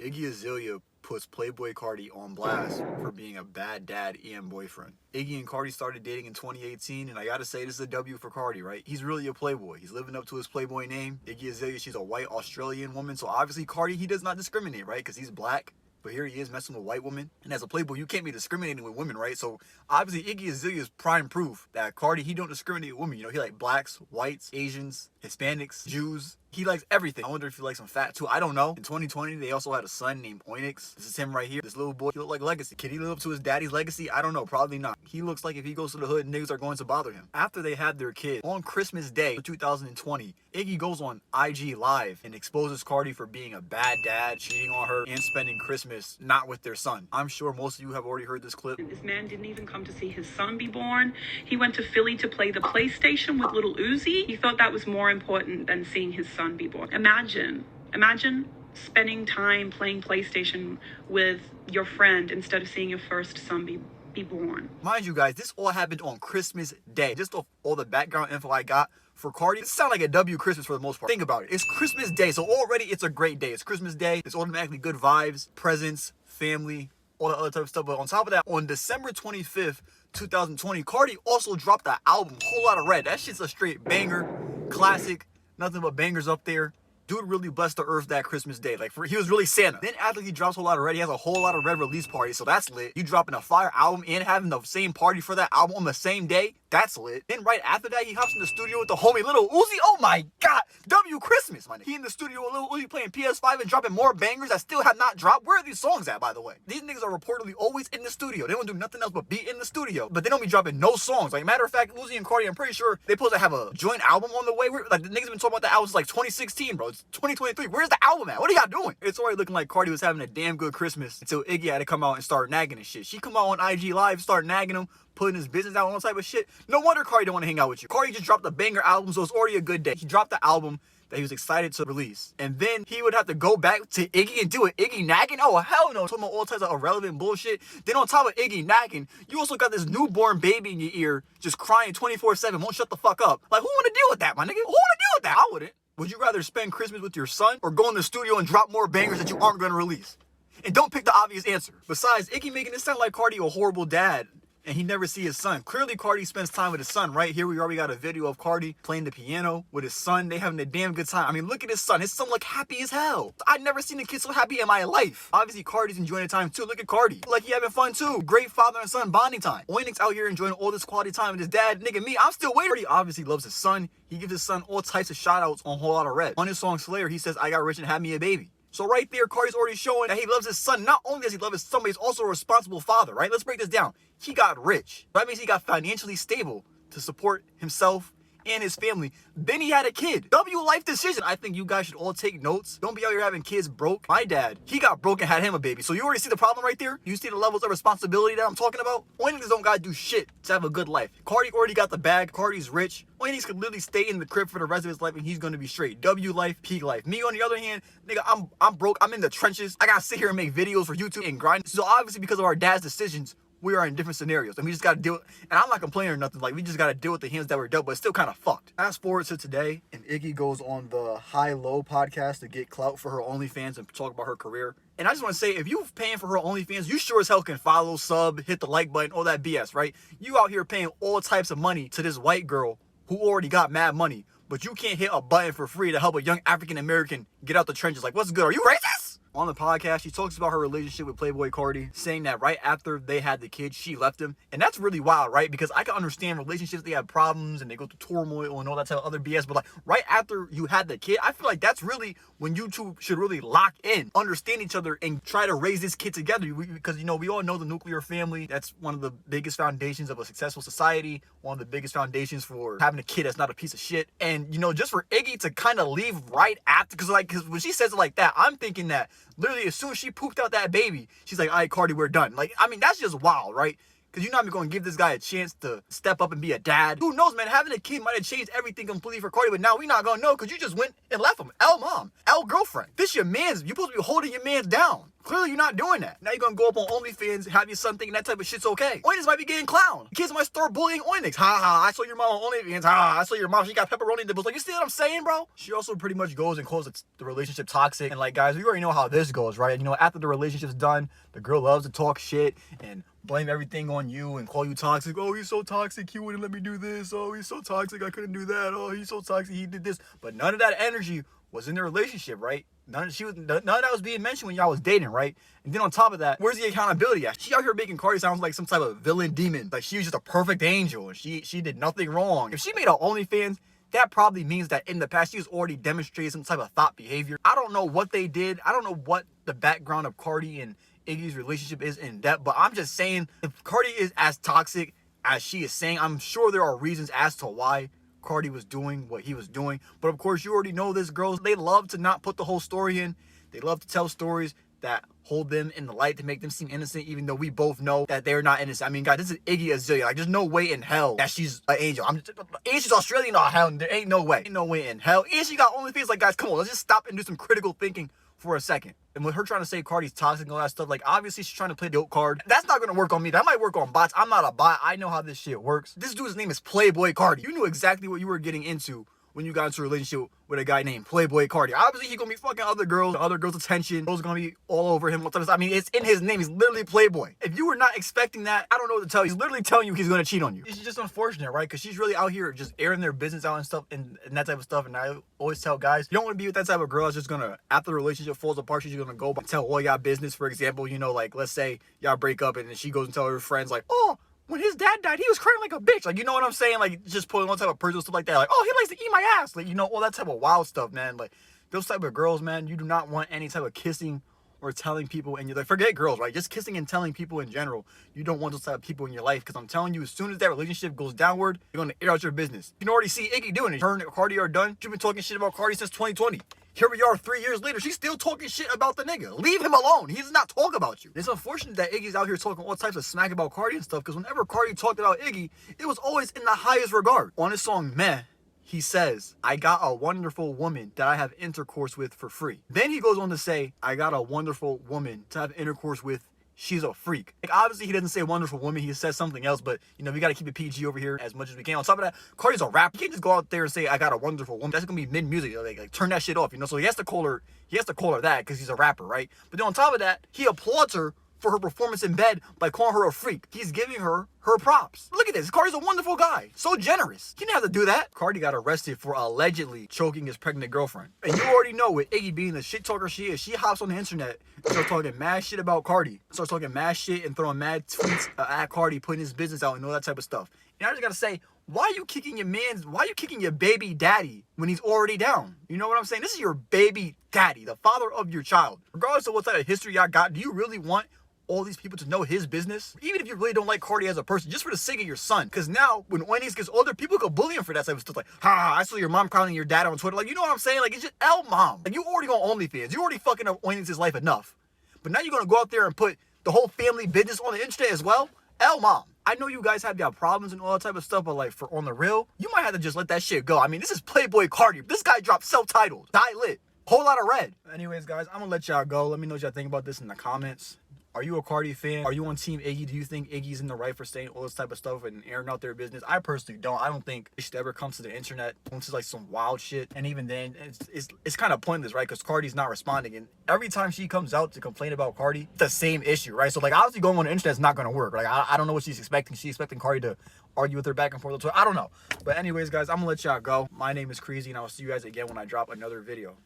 Iggy Azalea puts Playboi Carti on blast for being a bad dad and boyfriend. Iggy and Carti started dating in 2018, and I gotta say, this is a W for Carti, right? He's really a playboy. He's living up to his playboy name. Iggy Azalea, she's a white Australian woman, so obviously Carti, he does not discriminate, right? Because he's black. But here he is messing with white women. And as a playboy, you can't be discriminating with women, right? So obviously Iggy Azalea is prime proof that Carti, he don't discriminate with women. You know, he like blacks, whites, Asians, Hispanics, Jews. He likes everything. I wonder if he likes them fat too. I don't know. In 2020, they also had a son named Onyx. This is him right here. This little boy, he looked like legacy. Can he live up to his daddy's legacy? I don't know. Probably not. He looks like if he goes to the hood, niggas are going to bother him. After they had their kid, on Christmas Day of 2020, Iggy goes on IG Live and exposes Carti for being a bad dad, cheating on her, and spending Christmas not with their son. I'm sure most of you have already heard this clip. This man didn't even come to see his son be born. He went to Philly to play the PlayStation with little Uzi. He thought that was more important than seeing his son be born. Imagine spending time playing PlayStation with your friend instead of seeing your first son be born. Mind you guys, this all happened on Christmas Day. Just all the background info I got for Carti, this sounds like a W Christmas for the most part. Think about it. It's Christmas Day, so already it's a great day. It's Christmas Day. It's automatically good vibes, presents, family, all the other type of stuff. But on top of that, on December 25th, 2020, Carti also dropped the album Whole Lotta Red. That shit's a straight banger, classic, nothing but bangers up there. Dude really blessed the earth that Christmas Day. Like, he was really Santa. Then after he drops Whole Lotta Red, he has a Whole Lotta Red release party, so that's lit. You dropping a fire album and having the same party for that album on the same day, that's lit. Then right after that, he hops in the studio with the homie Lil Uzi. Oh my God, W Christmas, my nigga. He in the studio with Lil Uzi playing PS5 and dropping more bangers that still have not dropped. Where are these songs at, by the way? These niggas are reportedly always in the studio. They don't do nothing else but be in the studio, but they don't be dropping no songs. Like, matter of fact, Uzi and Carti, I'm pretty sure they supposed to have a joint album on the way. Like, the niggas been talking about the album since like 2016, bro. It's 2023. Where's the album at? What are y'all doing? It's already looking like Carti was having a damn good Christmas until Iggy had to come out and start nagging and shit. She come out on IG Live, start nagging him, putting his business out on all type of shit. No wonder Carti don't want to hang out with you. Carti just dropped a banger album, so it's already a good day. He dropped the album that he was excited to release. And then he would have to go back to Iggy and do it. Iggy nagging? Oh, hell no. Talking about all types of irrelevant bullshit. Then on top of Iggy nagging, you also got this newborn baby in your ear just crying 24/7, won't shut the fuck up. Like, who want to deal with that, my nigga? Who want to deal with that? I wouldn't. Would you rather spend Christmas with your son or go in the studio and drop more bangers that you aren't going to release? And don't pick the obvious answer. Besides, Iggy making it sound like Carti a horrible dad and he never see his son. Clearly, Carti spends time with his son, right? Here we already got a video of Carti playing the piano with his son. They having a damn good time. I mean, look at his son. His son look happy as hell. I've never seen a kid so happy in my life. Obviously, Carti's enjoying the time too. Look at Carti. Like, he having fun too. Great father and son bonding time. Onyx out here enjoying all this quality time with his dad. Nigga, me, I'm still waiting. Carti obviously loves his son. He gives his son all types of shout outs on Whole Lotta Red. On his song Slayer, he says, I got rich and had me a baby. So right there, Carti's already showing that he loves his son. Not only does he love his son, but he's also a responsible father, right? Let's break this down. He got rich. That means he got financially stable to support himself and his family. Then he had a kid. W life decision. I think you guys should all take notes. Don't be out here having kids broke. My dad, he got broke and had him a baby. So you already see the problem right there? You see the levels of responsibility that I'm talking about? Onyx don't gotta do shit to have a good life. Carti already got the bag. Carti's rich. Onyx could literally stay in the crib for the rest of his life and he's gonna be straight. W life, peak life. Me on the other hand, nigga, I'm broke. I'm in the trenches. I gotta sit here and make videos for YouTube and grind. So obviously because of our dad's decisions, we are in different scenarios and we just gotta deal with, and I'm not complaining or nothing, like, we just gotta deal with the hands that were dealt, but it's still kind of fucked. Fast forward to today, and Iggy goes on the High Low podcast to get clout for her OnlyFans and talk about her career. And I just want to say, if you're paying for her OnlyFans, you sure as hell can follow, sub, hit the like button, all that BS, right? You out here paying all types of money to this white girl who already got mad money, but you can't hit a button for free to help a young African American get out the trenches. Like, what's good? Are you racist? On the podcast, she talks about her relationship with Playboi Carti, saying that right after they had the kid, she left him. And that's really wild, right? Because I can understand relationships, they have problems and they go through turmoil and all that type of other BS. But like, right after you had the kid, I feel like that's really when you two should really lock in, understand each other, and try to raise this kid together. Because, you know, we all know the nuclear family. That's one of the biggest foundations of a successful society. One of the biggest foundations for having a kid that's not a piece of shit. And, you know, just for Iggy to kind of leave right after, because when she says it like that, I'm thinking that literally as soon as she pooped out that baby, she's like, all right, Carti, we're done. Like, I mean, that's just wild, right? Because you're not even going to give this guy a chance to step up and be a dad. Who knows, man? Having a kid might have changed everything completely for Carti, but now we're not going to know because you just went and left him. L mom, L girlfriend. This your man's. You're supposed to be holding your man's down. Clearly, you're not doing that. Now you're gonna go up on OnlyFans, have your son thinking that type of shit's okay. Oinix might be getting clowned. Kids might start bullying Oinix. Ha ha, I saw your mom on OnlyFans. Ha, I saw your mom, she got pepperoni nipples. Like, you see what I'm saying, bro? She also pretty much goes and calls the relationship toxic. And like, guys, we already know how this goes, right? You know, after the relationship's done, the girl loves to talk shit and blame everything on you and call you toxic. Oh, he's so toxic, he wouldn't let me do this. Oh, he's so toxic, I couldn't do that. Oh, he's so toxic, he did this. But none of that energy was in the relationship, right? None of that was being mentioned when y'all was dating, right? And then on top of that, where's the accountability at? She out here making Carti sound like some type of villain demon. Like she was just a perfect angel and she did nothing wrong. If she made her OnlyFans, that probably means that in the past she was already demonstrating some type of thought behavior. I don't know what they did. I don't know what the background of Carti and Iggy's relationship is in depth, but I'm just saying, if Carti is as toxic as she is saying, I'm sure there are reasons as to why Carti was doing what he was doing. But of course, you already know this, girls, they love to not put the whole story in. They love to tell stories that hold them in the light to make them seem innocent, even though we both know that they're not innocent. I mean, guys, this is Iggy Azalea. Like, there's no way in hell that she's an angel. And she's Australian. Oh, hell, there ain't no way. Ain't no way in hell. And she got OnlyFans. Like, guys, come on, let's just stop and do some critical thinking for a second. And with her trying to say Carti's toxic and all that stuff, like, obviously she's trying to play the dope card. That's not gonna work on me. That might work on bots. I'm not a bot. I know how this shit works. This dude's name is Playboi Carti. You knew exactly what you were getting into when you got into a relationship with a guy named Playboi Carti. Obviously, he's gonna be fucking other girls attention. Girls gonna be all over him. I mean, it's in his name. He's literally Playboy. If you were not expecting that, I don't know what to tell you. He's literally telling you he's gonna cheat on you. It's just unfortunate, right? Because she's really out here just airing their business out and stuff and that type of stuff. And I always tell guys, you don't want to be with that type of girl that's just gonna, after the relationship falls apart, she's gonna go tell all y'all business. For example, you know, like, let's say y'all break up and then she goes and tell her friends, like, oh, when his dad died, he was crying like a bitch. Like, you know what I'm saying? Like, just pulling all type of personal stuff like that. Like, oh, he likes to eat my ass. Like, you know, all that type of wild stuff, man. Like, those type of girls, man, you do not want any type of kissing or telling people in your life. Forget girls, right? Just kissing and telling people in general. You don't want those type of people in your life. Because I'm telling you, as soon as that relationship goes downward, you're going to air out your business. You can already see Iggy doing it. Her and Carti are done. She's been talking shit about Carti since 2020. Here we are 3 years later. She's still talking shit about the nigga. Leave him alone. He does not talk about you. It's unfortunate that Iggy's out here talking all types of smack about Carti and stuff, because whenever Carti talked about Iggy, it was always in the highest regard. On his song Meh, he says, I got a wonderful woman that I have intercourse with for free. Then he goes on to say, I got a wonderful woman to have intercourse with. She's a freak. Like, obviously, he doesn't say wonderful woman. He says something else, but, you know, we got to keep it PG over here as much as we can. On top of that, Carti's a rapper. You can't just go out there and say, I got a wonderful woman. That's going to be mid-music. Like, turn that shit off, you know? So he has to call her that because he's a rapper, right? But then on top of that, he applauds her for her performance in bed by calling her a freak. He's giving her props. Look at this. Carti's a wonderful guy. So generous. He didn't have to do that. Carti got arrested for allegedly choking his pregnant girlfriend. And you already know, with Iggy being the shit talker she is, she hops on the internet and starts talking mad shit about Carti. Starts talking mad shit and throwing mad tweets at Carti, putting his business out and all that type of stuff. And I just gotta say, why are you kicking your baby daddy when he's already down? You know what I'm saying? This is your baby daddy, the father of your child. Regardless of what type of history y'all got, do you really want all these people to know his business? Even if you really don't like Carti as a person, just for the sake of your son. Because now, when Oinix gets older, people could bully him for that type of stuff. Like, ha, I saw your mom calling your dad on Twitter. Like, you know what I'm saying? Like, it's just L mom. Like, you already on OnlyFans. You already fucking up Oinix's life enough. But now you're gonna go out there and put the whole family business on the internet as well? L mom. I know you guys have y'all problems and all that type of stuff, but like, for on the real, you might have to just let that shit go. I mean, this is Playboi Carti. This guy dropped self-titled, Die Lit, whole lot of red. Anyways, guys, I'm gonna let y'all go. Let me know what y'all think about this in the comments. Are you a Carti fan? Are you on Team Iggy? Do you think Iggy's in the right for saying all this type of stuff and airing out their business? I personally don't. I don't think it should ever come to the internet. It's like some wild shit. And even then, it's kind of pointless, right? Because Carti's not responding. And every time she comes out to complain about Carti, it's the same issue, right? So, like, obviously going on the internet is not going to work. Like, I don't know what she's expecting. She's expecting Carti to argue with her back and forth. I don't know. But anyways, guys, I'm going to let y'all go. My name is Kreezy, and I will see you guys again when I drop another video.